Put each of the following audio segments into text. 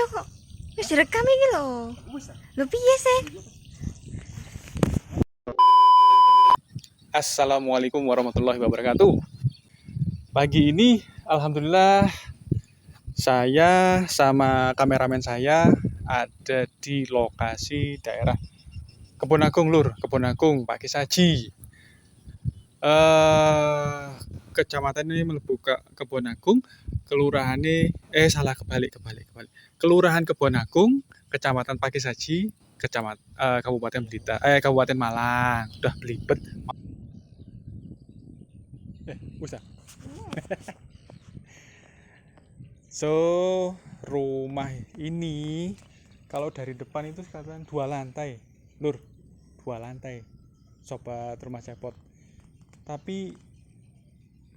iya kok. Wis direkam iki lho. Lho piye sih? Assalamualaikum warahmatullahi wabarakatuh. Pagi ini alhamdulillah saya sama kameramen saya ada di lokasi daerah Kebon Agung Lur, Kebon Agung, Pak Kisaji. Kecamatan ini mlebu ke Kebon Agung, kelurahannya kebalik. Kelurahan Kebon Agung, Kecamatan Pakisaji, Kabupaten Kabupaten Malang. Udah belibet. Usah. So, rumah ini kalau dari depan itu sekarang 2 lantai, Lur. 2 lantai. Sobat Rumah Cepot. Tapi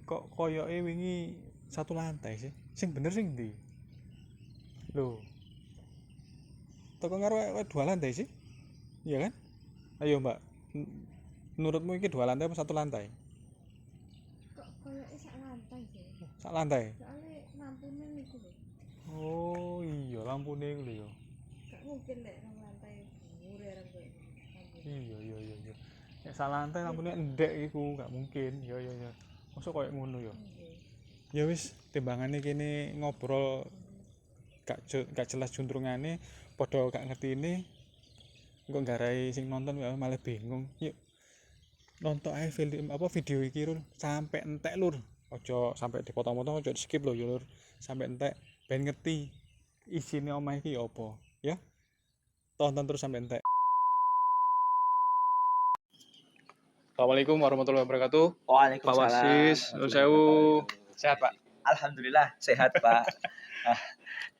kok koyoke wingi 1 lantai sih? Sing bener sing ndi? Loh. Toko karo 2 lantai sih? Iya kan? Ayo, Mbak. Menurutmu iki 2 lantai apa 1 lantai? Kok koyoke sak lantai sih? Sak lantai. Soale lampune niku lho. Oh, iya lampune iku lho ya. Gak mungkin lek nang lantai dhuwur arep koyo. Iya. Nek sak lantai lampune endek iku, gak mungkin. Ya. Mosok koyo ngono ya. Ya wis, timbangane kene ngobrol gak jelas juntrungane, padha gak ngertine. Engko nggarai sing nonton malah bingung. Yuk. Nonton ae video iki Lur, sampai entek Lur. Aja sampai dipotong-potong, aja di skip lho ya Lur. Sampai entek ben ngerti isine omah iki apa, ya. Tonton terus sampai entek. Assalamualaikum warahmatullahi wabarakatuh. Pak Wasis, nuwun sewu. Sehat, Pak? Alhamdulillah sehat, Pak.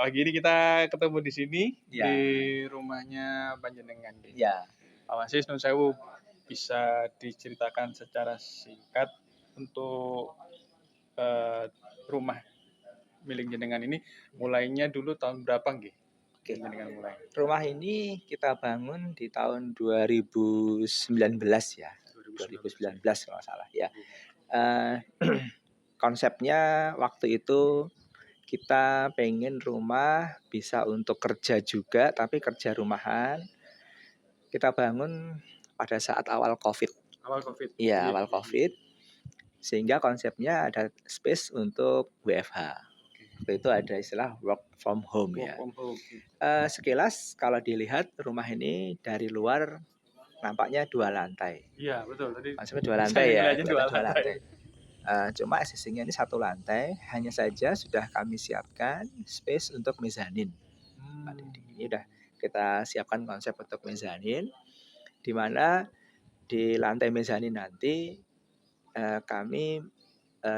Pagi ini kita ketemu di sini Ya. di rumahnya panjenengan. Ya, Pak Wasis, nuwun sewu, bisa diceritakan secara singkat untuk rumah milik jenengan ini mulainya dulu tahun berapa nggih? oke. Jenengan mulai. Rumah ini kita bangun di tahun 2019 ya. 2019 kalau nggak salah ya. Konsepnya waktu itu kita pengen rumah bisa untuk kerja juga, tapi kerja rumahan. Kita bangun pada saat awal COVID. Awal Covid. Iya, awal COVID. Sehingga konsepnya ada space untuk WFH. Waktu itu ada istilah work from home ya. Sekilas kalau dilihat rumah ini dari luar nampaknya 2 lantai. Iya, betul. Tadi Maksudnya 2 lantai ya. saya dua lantai. Cuma existingnya ini 1 lantai. Hanya saja sudah kami siapkan space untuk mezanin. Pak Didi. Ini udah kita siapkan konsep untuk mezanin, di mana di lantai mezanin nanti kami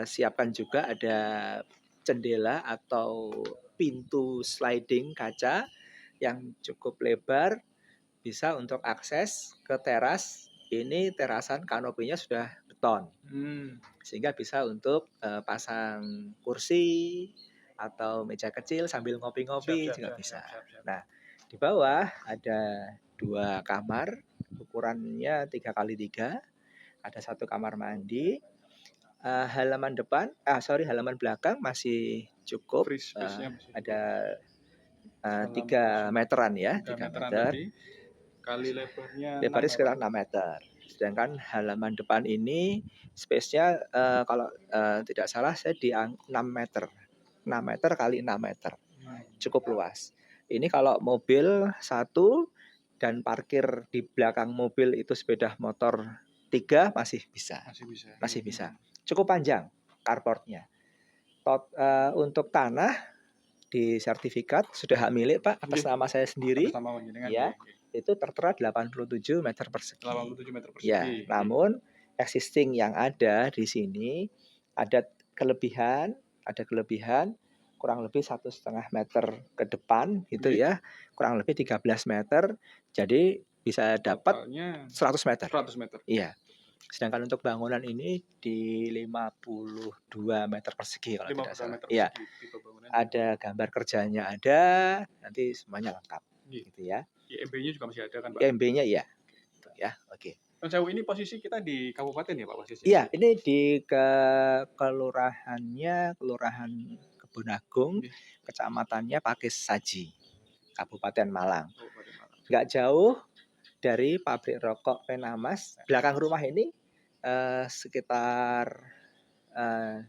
siapkan juga ada jendela atau pintu sliding kaca yang cukup lebar, bisa untuk akses ke teras. Ini terasan kanopinya sudah beton, sehingga bisa untuk pasang kursi atau meja kecil sambil ngopi-ngopi juga bisa. Nah, di bawah ada 2 kamar, ukurannya 3x3, ada 1 kamar mandi. Halaman belakang masih cukup, Free space-nya masih ada 3 meteran ya, 3 meter. Kali lebarnya Lebarnya sekitar 6 meter. Sedangkan halaman depan ini space-nya kalau tidak salah saya di 6 meter. 6 meter kali 6 meter. Cukup luas. Ini kalau mobil 1 dan parkir di belakang mobil itu sepeda motor 3 masih bisa. Masih bisa. Cukup panjang carportnya. Untuk tanah di sertifikat sudah hak milik Pak atas nama saya sendiri. Ya, itu tertera 87 meter persegi. 87 meter persegi. Ya, namun existing yang ada di sini ada kelebihan kurang lebih 1,5 meter ke depan gitu ya. Kurang lebih 13 meter. Jadi bisa dapat 100 meter. 100 meter. Iya. Sedangkan untuk bangunan ini di 52 meter persegi kalau tidak salah. Iya. Ada gambar kerjanya ada, nanti semuanya lengkap. Gitu ya. IMB-nya juga masih ada kan, Pak? IMB-nya iya. Gitu ya. Oke. Jauh ini posisi kita di kabupaten ya, Pak Wasis? Iya, ini di kelurahan Kebon Agung, kecamatannya Pakisaji. Kabupaten Malang. Kabupaten Malang. Nggak jauh dari pabrik rokok Penamas. Belakang rumah ini sekitar 500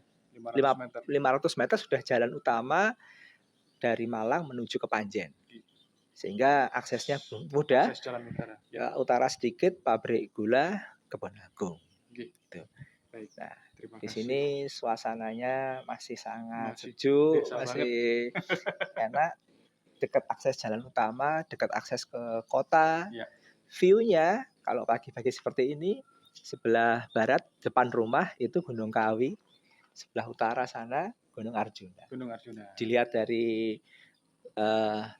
meter. 500 meter sudah jalan utama dari Malang menuju ke Panjen. Sehingga aksesnya mudah. Akses jalan utara. Utara sedikit pabrik gula Kebon Agung. Gitu. Baik. Nah, Terima di kasih. sini suasananya masih sangat Masih sejuk, desa masih enak. Dekat akses jalan utama, dekat akses ke kota. Ya. View-nya kalau pagi-pagi seperti ini, sebelah barat depan rumah itu Gunung Kawi, sebelah utara sana Gunung Arjuna. Gunung Arjuna. Dilihat dari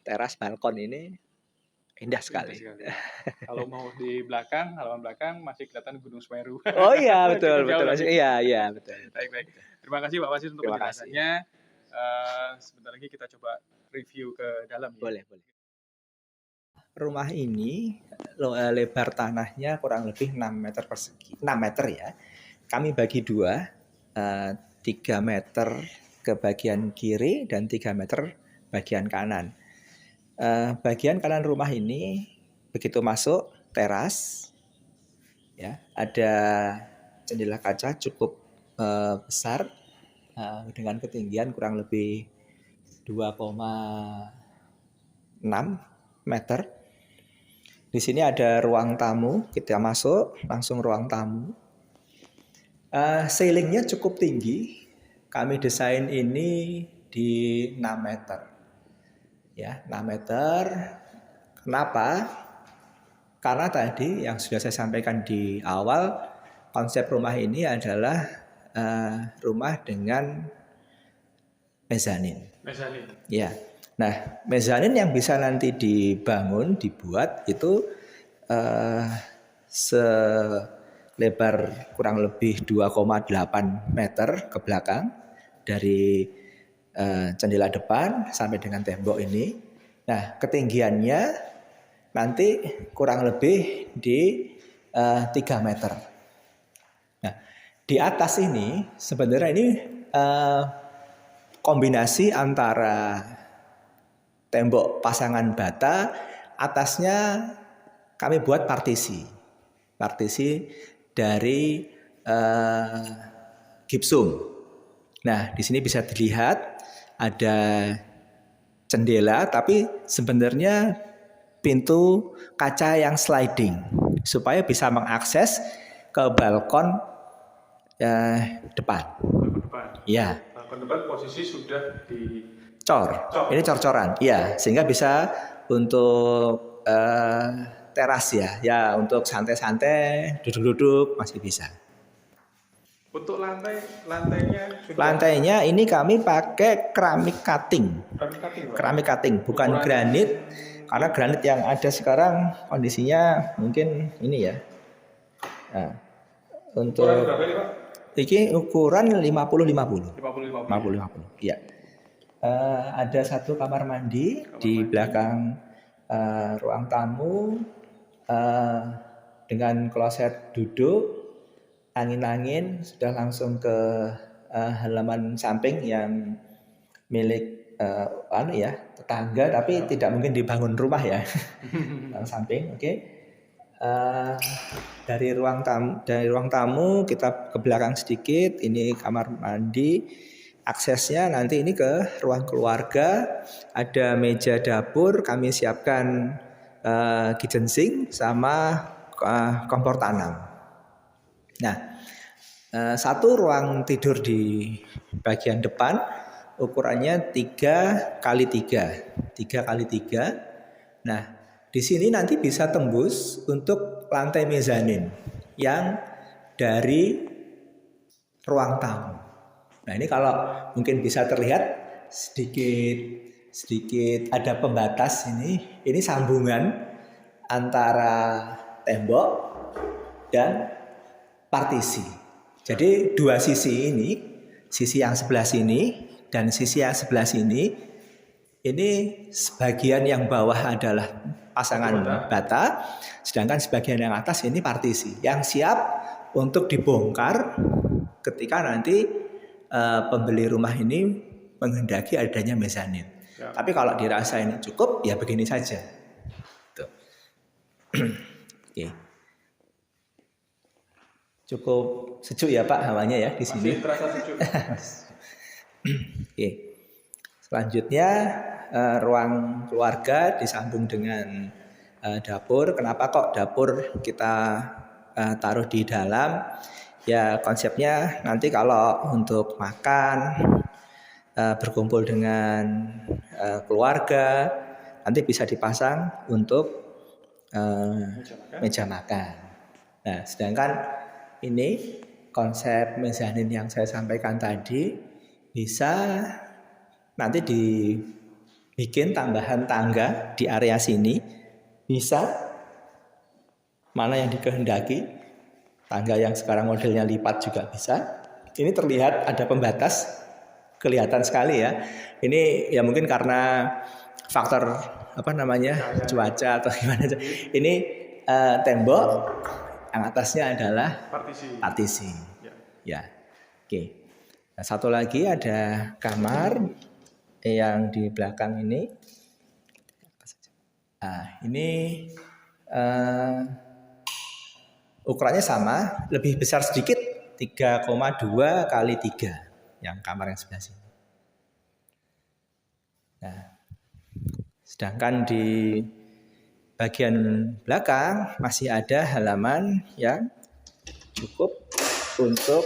teras balkon ini indah sekali. Kalau mau di belakang, halaman belakang masih kelihatan Gunung Semeru. Oh iya, betul, Cukup jauh betul. lagi. Iya, betul. Baik. Terima kasih Pak Wasis untuk Terima penjelasannya. Sebentar lagi kita coba review ke dalam. Ya. Boleh. Rumah ini lebar tanahnya kurang lebih 6 meter persegi. 6 meter ya. Kami bagi dua, 3 meter ke bagian kiri dan 3 meter bagian kanan. Bagian kanan rumah ini begitu masuk teras, ya ada jendela kaca cukup besar dengan ketinggian kurang lebih 2,6 meter. Di sini ada ruang tamu, kita masuk langsung ruang tamu. Ceilingnya cukup tinggi. Kami desain ini di 6 meter. Ya, 6 meter. Kenapa? Karena tadi yang sudah saya sampaikan di awal, konsep rumah ini adalah rumah dengan mezanin. Ya. Nah, mezanin yang bisa nanti dibuat itu selebar kurang lebih 2,8 meter ke belakang dari jendela depan sampai dengan tembok ini. Nah, ketinggiannya nanti kurang lebih di 3 meter. Nah, di atas ini sebenarnya ini kombinasi antara tembok pasangan bata, atasnya kami buat partisi dari gipsum. Nah, di sini bisa dilihat ada jendela, tapi sebenarnya pintu kaca yang sliding supaya bisa mengakses ke balkon depan. Ya. Balkon depan posisi sudah di cor. Ini cor-coran. Ya, sehingga bisa untuk teras ya. Ya, untuk santai-santai, duduk-duduk masih bisa. Untuk lantainya sudah... Lantainya ini kami pakai keramik cutting. Keramik cutting, bukan granit. Karena granit yang ada sekarang kondisinya mungkin ini ya. Nah, untuk ukuran berapa ini, Pak? Ini ukuran 50-50. 50-50. Iya. Ada satu kamar mandi di belakang ruang tamu dengan kloset duduk. Angin-angin sudah langsung ke halaman samping yang milik tetangga, tapi tidak mungkin dibangun rumah ya. Samping, oke. Dari ruang tamu kita ke belakang sedikit, ini kamar mandi. Aksesnya nanti ini ke ruang keluarga, ada meja dapur, kami siapkan kitchen sink sama kompor tanam. Nah, satu ruang tidur di bagian depan ukurannya 3x3. Nah, di sini nanti bisa tembus untuk lantai mezanin yang dari ruang tamu. Nah, ini kalau mungkin bisa terlihat sedikit ada pembatas ini sambungan antara tembok dan partisi. Jadi dua sisi ini, sisi yang sebelah sini dan sisi yang sebelah sini, ini sebagian yang bawah adalah pasangan bata, sedangkan sebagian yang atas ini partisi yang siap untuk dibongkar ketika nanti pembeli rumah ini menghendaki adanya mezanin. Ya. Tapi kalau dirasa ini cukup, ya begini saja. Tuh. Oke. Cukup sejuk ya Pak hawanya ya di sini. Masih terasa sejuk. Oke. Selanjutnya ruang keluarga disambung dengan dapur. Kenapa kok dapur kita taruh di dalam? Ya konsepnya nanti kalau untuk makan, berkumpul dengan keluarga, nanti bisa dipasang untuk meja makan. Nah, sedangkan ini konsep mezanin yang saya sampaikan tadi bisa nanti dibikin tambahan tangga di area sini, bisa mana yang dikehendaki. Tangga yang sekarang modelnya lipat juga bisa. Ini terlihat ada pembatas, kelihatan sekali ya. Ini ya mungkin karena faktor cuaca atau gimana. Ini tembok, yang atasnya adalah partisi. Ya, oke. Nah, satu lagi ada kamar yang di belakang ini. Nah, ini ukurannya sama, lebih besar sedikit, 3,2 kali 3 yang kamar yang sebelah sini. Nah, sedangkan di bagian belakang masih ada halaman yang cukup untuk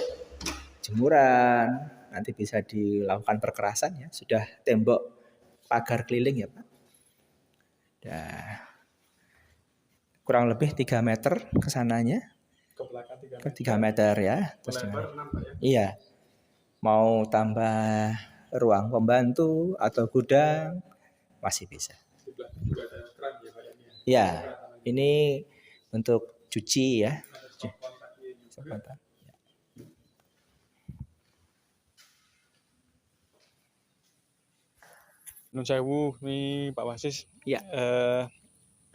jemuran. Nanti bisa dilakukan perkerasan ya. Sudah tembok pagar keliling ya Pak. Nah, kurang lebih 3 meter kesananya. Ke belakang 3 meter ya. Terus lebar 6 Pak ya. Iya. Mau tambah ruang pembantu atau gudang masih bisa. Juga ada keran ya Pak ya. Ya, ini untuk cuci ya. Sebentar. Nun sewu nih Pak Wasis. Ya.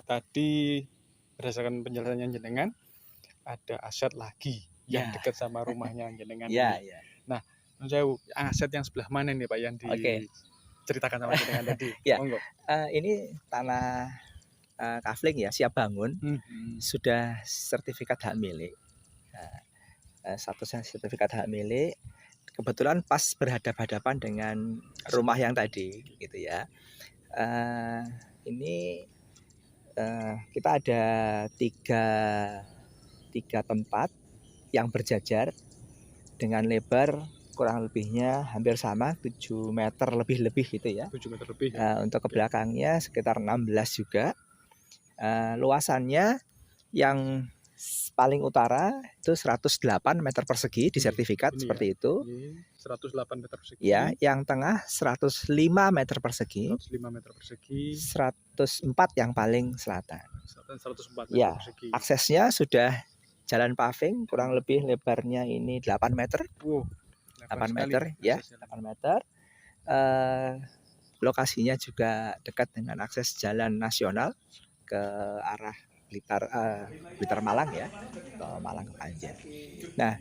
Tadi berdasarkan penjelasannya jenengan ada aset lagi yang Ya. dekat sama rumahnya jenengan. Ya, ini. ya. Nah, Nun sewu, aset yang sebelah mana nih Pak yang diceritakan sama jenengan tadi? Ya. Monggo. Ini tanah kafling ya, siap bangun. Sudah sertifikat hak milik. Statusnya sertifikat hak milik. Kebetulan pas berhadapan-hadapan dengan rumah yang tadi gitu ya. Ini kita ada tiga tempat yang berjajar dengan lebar kurang lebihnya hampir sama, 7 meter lebih gitu ya. 7 meter lebih ya. Untuk ke belakangnya sekitar 16 juga. Luasannya yang paling utara itu 108 meter persegi di sertifikat ini seperti ya. itu. 108 meter persegi. Ya, yang tengah 105 meter persegi. 105 meter persegi. 104 yang paling selatan. 104 meter Ya, persegi. aksesnya sudah jalan paving, kurang lebih lebarnya ini 8 meter. 8 meter ya, 8 meter. Lokasinya juga dekat dengan akses jalan nasional ke arah Blitar Malang ya, ke Malang Kepanjen. Nah,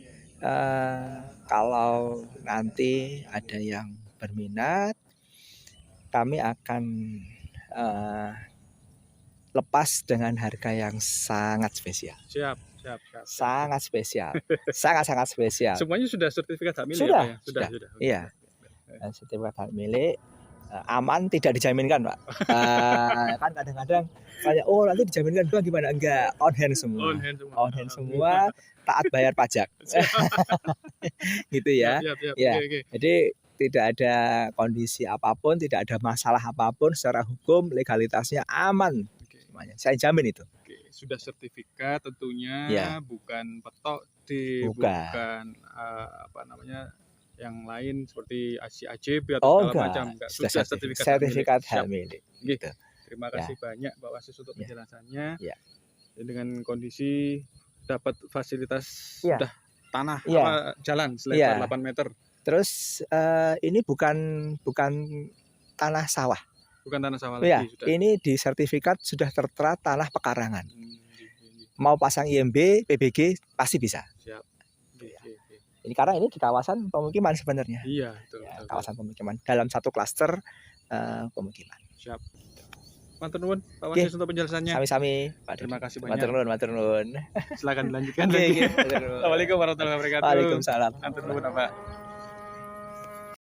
kalau nanti ada yang berminat, kami akan lepas dengan harga yang sangat spesial. Siap. Sangat spesial, sangat spesial. Semuanya sudah sertifikat hak milik Sudah, ya Pak ya? Sudah. Iya. Sertifikat hak milik, aman tidak dijaminkan Pak. Kan kadang-kadang kayak nanti dijaminkan Bang gimana? Enggak, on hand semua. On hand semua, taat bayar pajak. Gitu ya. Ya. Okay. Jadi tidak ada kondisi apapun, tidak ada masalah apapun secara hukum, legalitasnya aman. Semuanya. Saya jamin itu. Sudah sertifikat tentunya ya. Bukan petok bukan yang lain seperti ACB atau segala macam. Sudah sertifikat hak milik. Gitu. Terima kasih banyak Pak Wasis untuk penjelasannya. Dengan kondisi dapat fasilitas sudah tanah jalan selebar 8 meter. Terus ini bukan tanah sawah. Bukan tanah sawah lagi. Sudah. Ini di sertifikat sudah tertera tanah pekarangan. Mau pasang IMB, PBG pasti bisa. Siap. Ini karena ini di kawasan pemukiman sebenarnya. Iya, betul. Kawasan pemukiman dalam satu klaster pemukiman. Siap. Matur nuwun Pak Oke. Wasis untuk penjelasannya. Sami-sami, Pak Dedi. Terima kasih banyak. Matur nuwun, matur nuwun. Silakan dilanjutkan Oke, lagi. oke, matur nuwun. Assalamualaikum warahmatullahi wabarakatuh. Waalaikumsalam. Matur nuwun Pak.